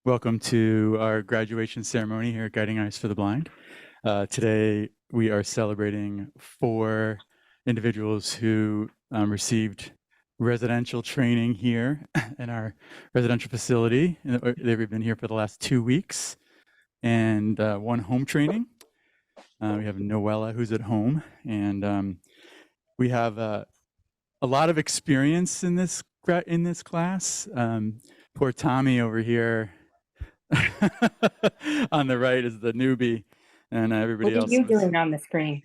Welcome to our graduation ceremony here at Guiding Eyes for the Blind. Today, we are celebrating 4 individuals who received residential training here in our residential facility. They've been here for the last 2 weeks, and 1 home training. We have Noella, who's at home, and we have a lot of experience in this class. Poor Tommy over here on the right is the newbie, and everybody else. What are you doing on the screen?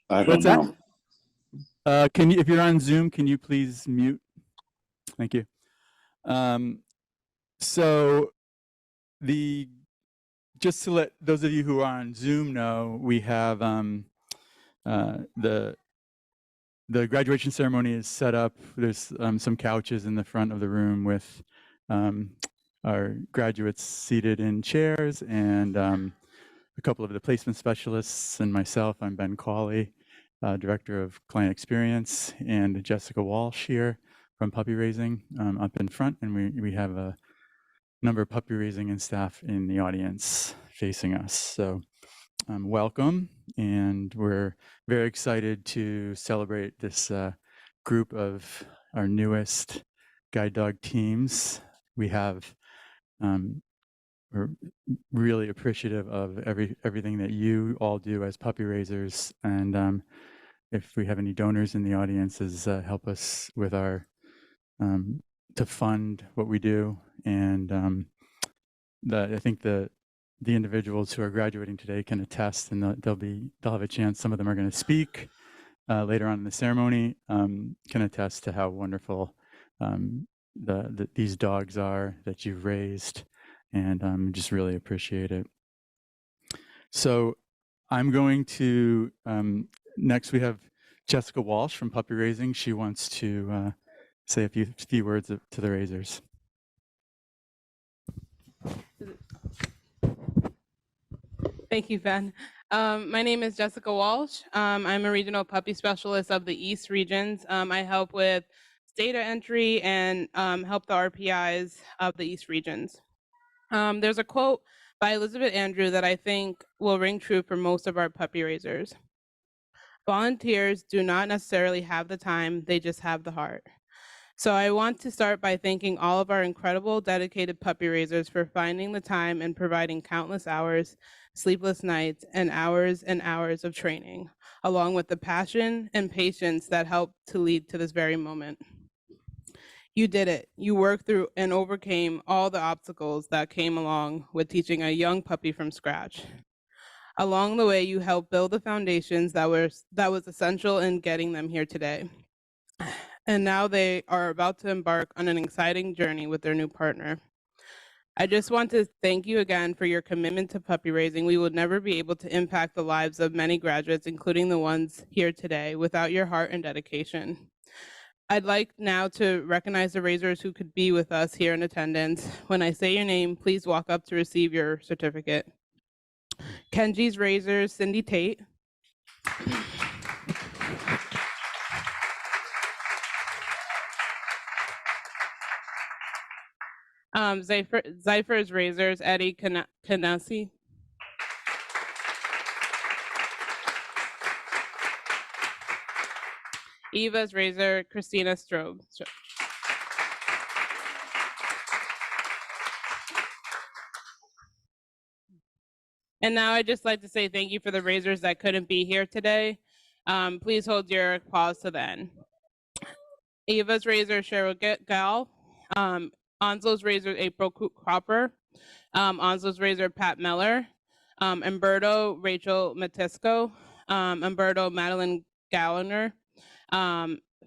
I don't know. Can you, if you're on Zoom, can you please mute? Thank you. So just to let those of you who are on Zoom know, we have the graduation ceremony is set up. There's some couches in the front of the room with our graduates seated in chairs, and a couple of the placement specialists and myself. I'm Ben Cawley, Director of Client Experience, and Jessica Walsh here from Puppy Raising up in front, and we have a number of puppy raising and staff in the audience facing us. So welcome, and we're very excited to celebrate this group of our newest guide dog teams. We're really appreciative of everything that you all do as puppy raisers, and if we have any donors in the audience, help us with our to fund what we do. And I think the individuals who are graduating today can attest, and they'll have a chance. Some of them are going to speak later on in the ceremony. Can attest to how wonderful these dogs are that you've raised, and just really appreciate it. So I'm going to, next we have Jessica Walsh from Puppy Raising. She wants to say a few words to the raisers. Thank you, Ben. My name is Jessica Walsh. I'm a regional puppy specialist of the East regions. I help with data entry and help the RPIs of the East regions. There's a quote by Elizabeth Andrew that I think will ring true for most of our puppy raisers. Volunteers do not necessarily have the time, they just have the heart. So I want to start by thanking all of our incredible, dedicated puppy raisers for finding the time and providing countless hours, sleepless nights, and hours of training, along with the passion and patience that helped to lead to this very moment. You did it. You worked through and overcame all the obstacles that came along with teaching a young puppy from scratch. Along the way, you helped build the foundations that was essential in getting them here today. And now they are about to embark on an exciting journey with their new partner. I just want to thank you again for your commitment to puppy raising. We would never be able to impact the lives of many graduates, including the ones here today, without your heart and dedication. I'd like now to recognize the raisers who could be with us here in attendance. When I say your name, please walk up to receive your certificate. Kenji's raisers, Cindy Tate. Zypher's raisers, Eddie Canasi. Eva's raiser, Christina Strobe. And now I'd just like to say thank you for the raisers that couldn't be here today. Please hold your applause to the end. Eva's raiser, Cheryl Gal. Anzo's raiser, April Cropper. Anzo's raiser, Pat Meller. Umberto, Rachel Matisco. Umberto, Madeline Galliner.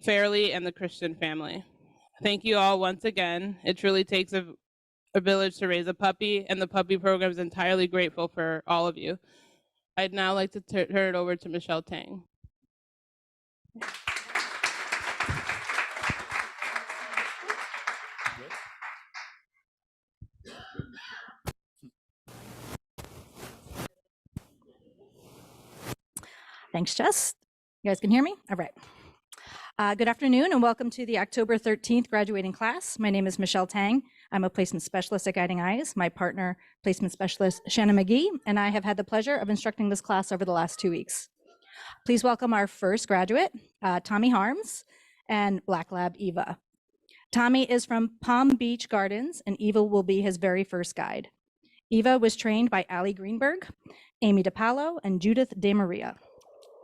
Fairly, and the Christian family. Thank you all once again. It truly takes a village to raise a puppy, and the puppy program is entirely grateful for all of you. I'd now like to turn it over to Michelle Tang. Thanks, Jess. You guys can hear me? All right. Good afternoon and welcome to the October 13th graduating class. My name is Michelle Tang. I'm a placement specialist at Guiding Eyes. My partner, placement specialist Shannon McGee, and I have had the pleasure of instructing this class over the last 2 weeks. Please welcome our first graduate, Tommy Harms and Black Lab Eva. Tommy is from Palm Beach Gardens and Eva will be his very first guide. Eva was trained by Allie Greenberg, Amy DePaolo, and Judith DeMaria.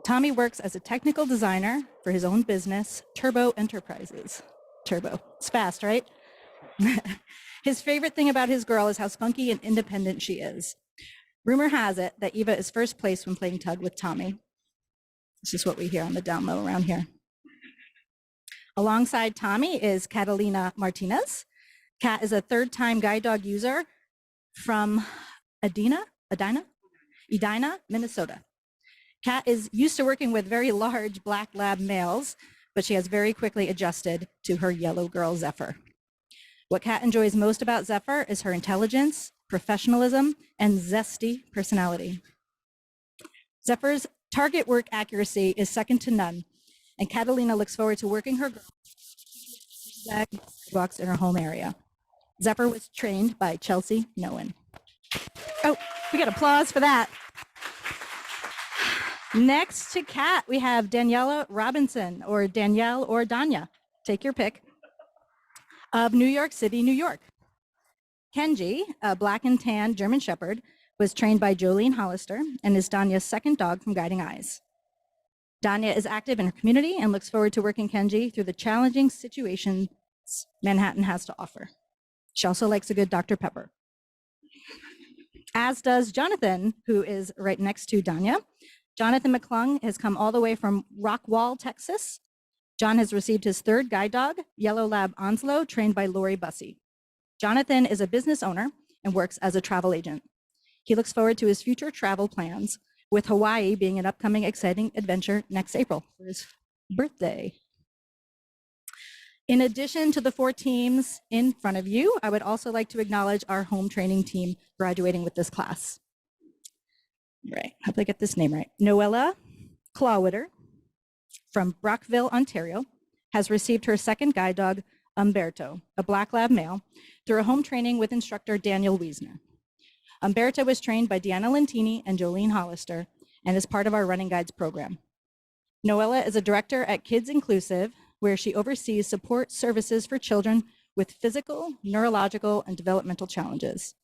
Tommy works as a technical designer for his own business, Turbo Enterprises. Turbo, it's fast, right? His favorite thing about his girl is how spunky and independent she is. Rumor has it that Eva is first place when playing tug with Tommy. This is what we hear on the down low around here. Alongside Tommy is Catalina Martinez. Kat is a third-time guide dog user from Edina, Minnesota. Kat is used to working with very large black lab males, but she has very quickly adjusted to her yellow girl, Zephyr. What Kat enjoys most about Zephyr is her intelligence, professionalism, and zesty personality. Zephyr's target work accuracy is second to none, and Catalina looks forward to working her girl walks in her home area. Zephyr was trained by Chelsea Noen. Oh, we got applause for that. Next to Kat, we have Daniela Robinson, or Danielle or Danya, take your pick, of New York City, New York. Kenji, a black and tan German Shepherd, was trained by Jolene Hollister and is Danya's second dog from Guiding Eyes. Danya is active in her community and looks forward to working Kenji through the challenging situations Manhattan has to offer. She also likes a good Dr. Pepper. As does Jonathan, who is right next to Danya. Jonathan McClung has come all the way from Rockwall, Texas. John has received his third guide dog, Yellow Lab Onslow, trained by Lori Bussey. Jonathan is a business owner and works as a travel agent. He looks forward to his future travel plans, with Hawaii being an upcoming exciting adventure next April for his birthday. In addition to the 4 teams in front of you, I would also like to acknowledge our home training team graduating with this class. Right, hope I get this name right. Noella Clawwitter from Brockville, Ontario, has received her second guide dog, Umberto, a black lab male, through a home training with instructor Daniel Wiesner. Umberto was trained by Deanna Lentini and Jolene Hollister and is part of our Running Guides program. Noella is a director at Kids Inclusive, where she oversees support services for children with physical, neurological, and developmental challenges.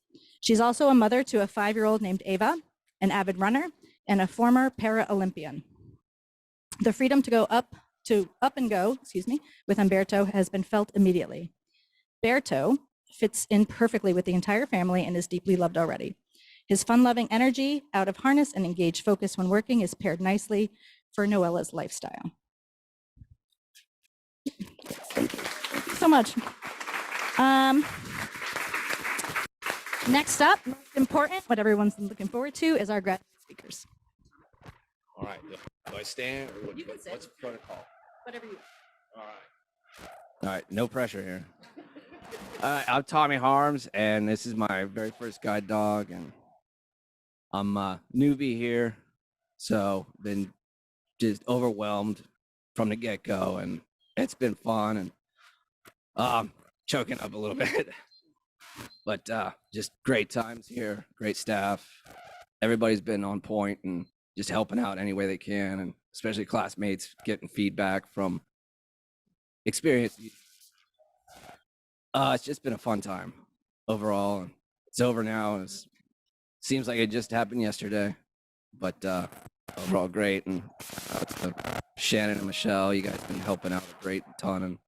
She's also a mother to a 5-year-old named Ava, an avid runner, and a former para-Olympian. The freedom to up and go, with Umberto has been felt immediately. Berto fits in perfectly with the entire family and is deeply loved already. His fun-loving energy, out of harness, and engaged focus when working is paired nicely for Noella's lifestyle. Thank you so much. Next up, most important, what everyone's looking forward to, is our graduate speakers. All right. Do I stand? Or You can sit. What's the protocol? Whatever you want. All right. All right. No pressure here. I'm Tommy Harms, and this is my very first guide dog, and I'm a newbie here, so been just overwhelmed from the get-go, and it's been fun, and choking up a little bit, but just great times here, great staff. Everybody's been on point and just helping out any way they can, and especially classmates getting feedback from experience. It's just been a fun time overall. It's over now. It seems like it just happened yesterday, but overall great. And Shannon and Michelle, you guys been helping out a great ton and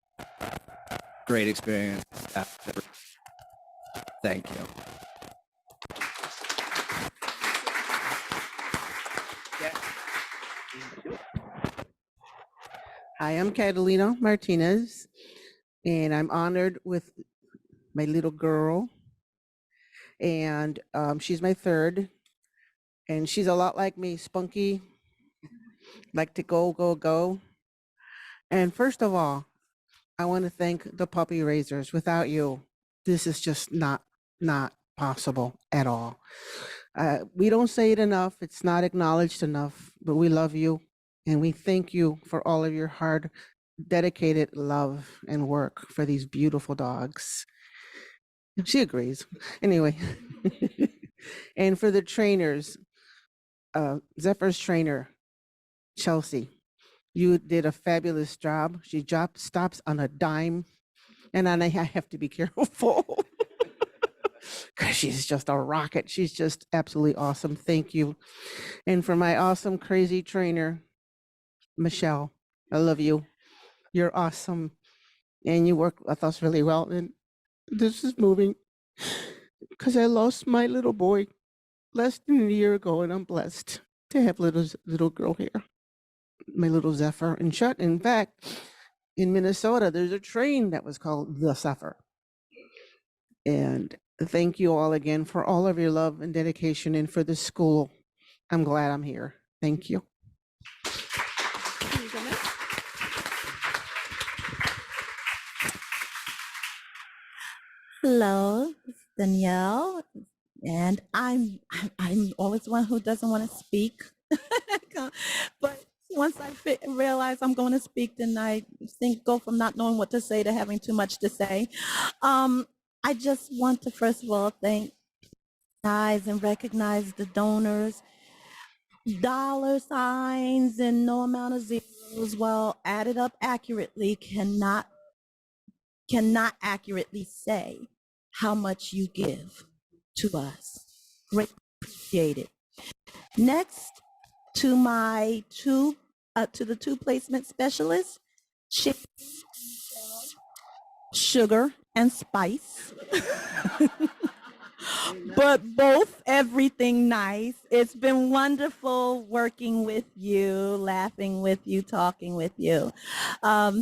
great experience. Thank you. Hi, I'm Catalina Martinez, and I'm honored with my little girl, and she's my third, and she's a lot like me, spunky, like to go, go, go. And first of all, I want to thank the puppy raisers. Without you, this is just not possible at all. We don't say it enough. It's not acknowledged enough, but we love you. And we thank you for all of your hard dedicated love and work for these beautiful dogs. She agrees. Anyway, and for the trainers, Zephyr's trainer, Chelsea, you did a fabulous job. She stops on a dime, and I have to be careful because she's just a rocket. She's just absolutely awesome. Thank you. And for my awesome, crazy trainer, Michelle, I love you. You're awesome, and you work with us really well. And this is moving because I lost my little boy less than a year ago, and I'm blessed to have little girl here, my little Zephyr. And in fact, in Minnesota, there's a train that was called the Zephyr. And thank you all again for all of your love and dedication, and for the school. I'm glad I'm here. Thank you. Hello, this is Danielle, and I'm always one who doesn't want to speak, but once I realize I'm going to speak, then I go from not knowing what to say to having too much to say. I just want to first of all thank guys and recognize the donors. Dollar signs and no amount of zeros, well added up accurately, cannot accurately say how much you give to us. Great, appreciate it. Next, to my to the two placement specialists, sugar and spice. But both everything nice. It's been wonderful working with you, laughing with you, talking with you.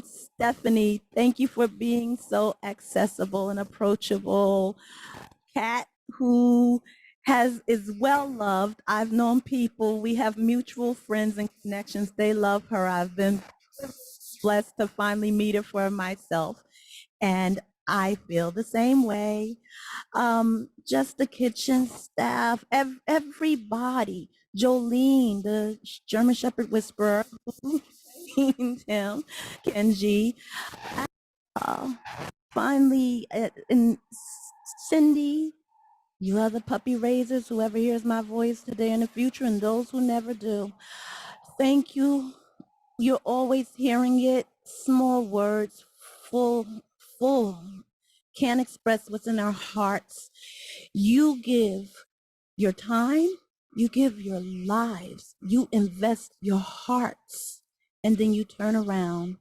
Stephanie, thank you for being so accessible and approachable. Kat, who is well loved. I've known people, we have mutual friends and connections. They love her. I've been blessed to finally meet her for myself. And I feel the same way. Just the kitchen staff, everybody. Jolene, the German Shepherd Whisperer, who trained him, Kenji. Finally, and Cindy, you other puppy raisers, whoever hears my voice today and in the future, and those who never do. Thank you. You're always hearing it. Small words, full. Can't express what's in our hearts. You give your time, you give your lives, you invest your hearts, and then you turn around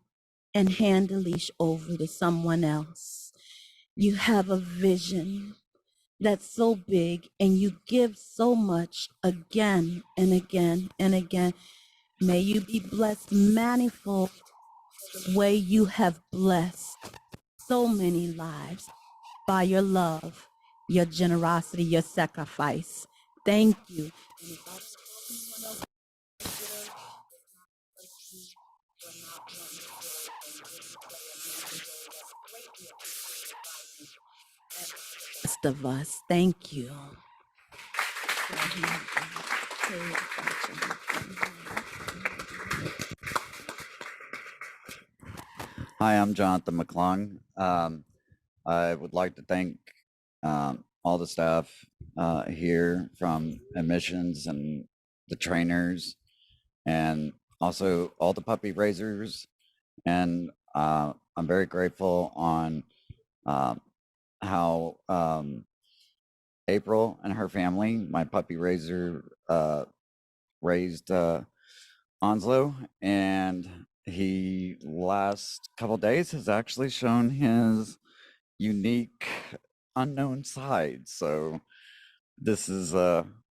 and hand the leash over to someone else. You have a vision that's so big, and you give so much again and again and again. May you be blessed manifold the way you have blessed so many lives by your love, your generosity, your sacrifice. Thank you. Rest of us, thank you. Hi, I'm Jonathan McClung. I would like to thank all the staff here from admissions and the trainers, and also all the puppy raisers. And I'm very grateful on how April and her family, my puppy raiser, raised Onslow, and he last couple days has actually shown his unique unknown side. So this is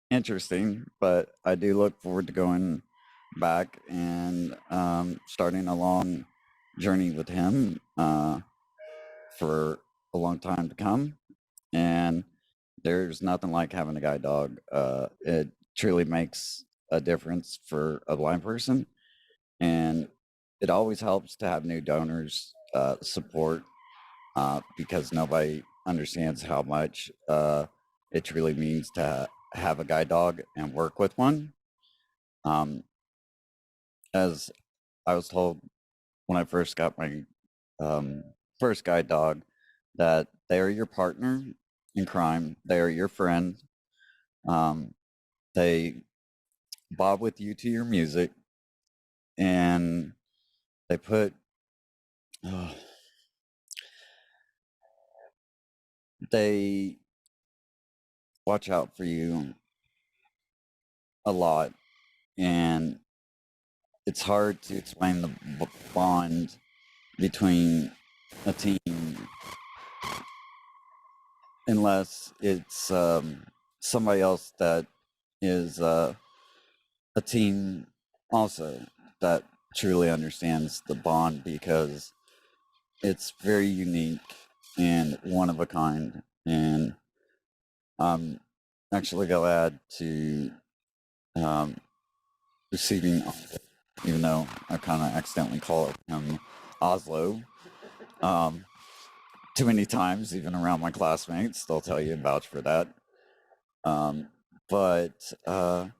interesting, but I do look forward to going back and starting a long journey with him for a long time to come. And there's nothing like having a guide dog. It truly makes a difference for a blind person, and it always helps to have new donors support because nobody understands how much it truly means to have a guide dog and work with one. As I was told when I first got my first guide dog, that they are your partner in crime. They are your friend. They bob with you to your music, and they put they watch out for you a lot, and it's hard to explain the bond between a team unless it's somebody else that is a team also that truly understands the bond, because it's very unique and one of a kind. And I'm actually glad to receiving, even though I kind of accidentally call him Oslo too many times, even around my classmates. They'll tell you and vouch for that. But I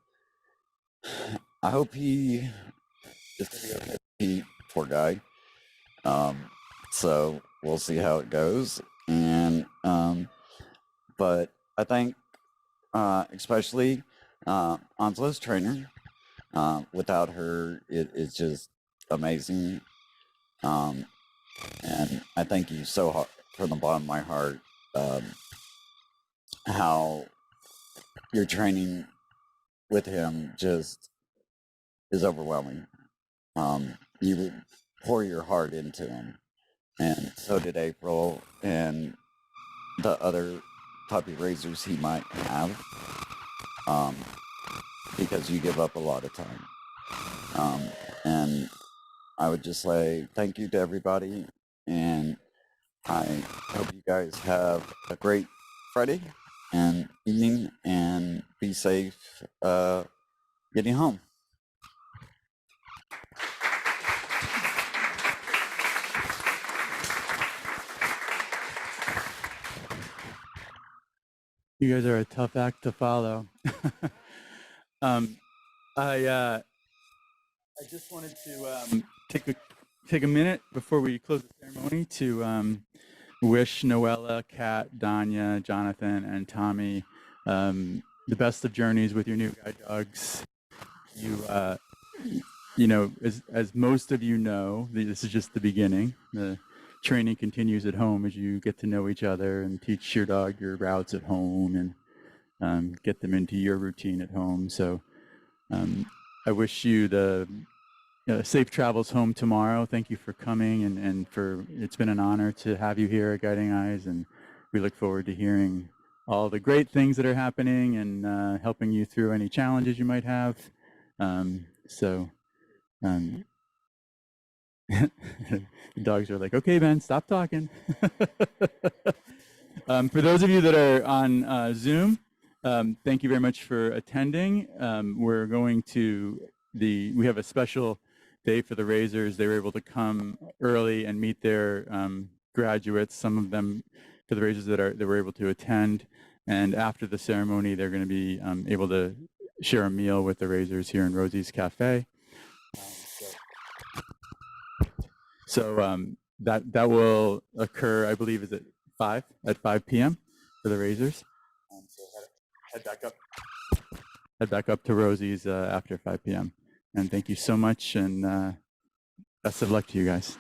hope he is gonna be okay. He, poor guy. So we'll see how it goes. And but I think especially Anslo's trainer. Without her, it's just amazing. And I thank you so hard from the bottom of my heart. How your training with him just is overwhelming. You would pour your heart into him, and so did April and the other puppy raisers he might have, because you give up a lot of time. And I would just say thank you to everybody, and I hope you guys have a great Friday and evening, and be safe getting home. You guys are a tough act to follow. I just wanted to take a minute before we close the ceremony to wish Noella, Kat, Danya, Jonathan, and Tommy the best of journeys with your new guide dogs. You know, as most of you know, this is just the beginning. The training continues at home as you get to know each other and teach your dog your routes at home, and get them into your routine at home. So I wish you the safe travels home tomorrow. Thank you for coming, and for it's been an honor to have you here at Guiding Eyes, and we look forward to hearing all the great things that are happening and helping you through any challenges you might have. The dogs are like, okay, Ben, stop talking. For those of you that are on Zoom, thank you very much for attending. We're going to we have a special day for the raisers. They were able to come early and meet their graduates, some of them for the raisers that were able to attend. And after the ceremony, they're going to be able to share a meal with the raisers here in Rosie's Cafe. So that will occur, I believe, is at 5 p.m. for the raisers. So head back up to Rosie's after 5 p.m. And thank you so much, and best of luck to you guys.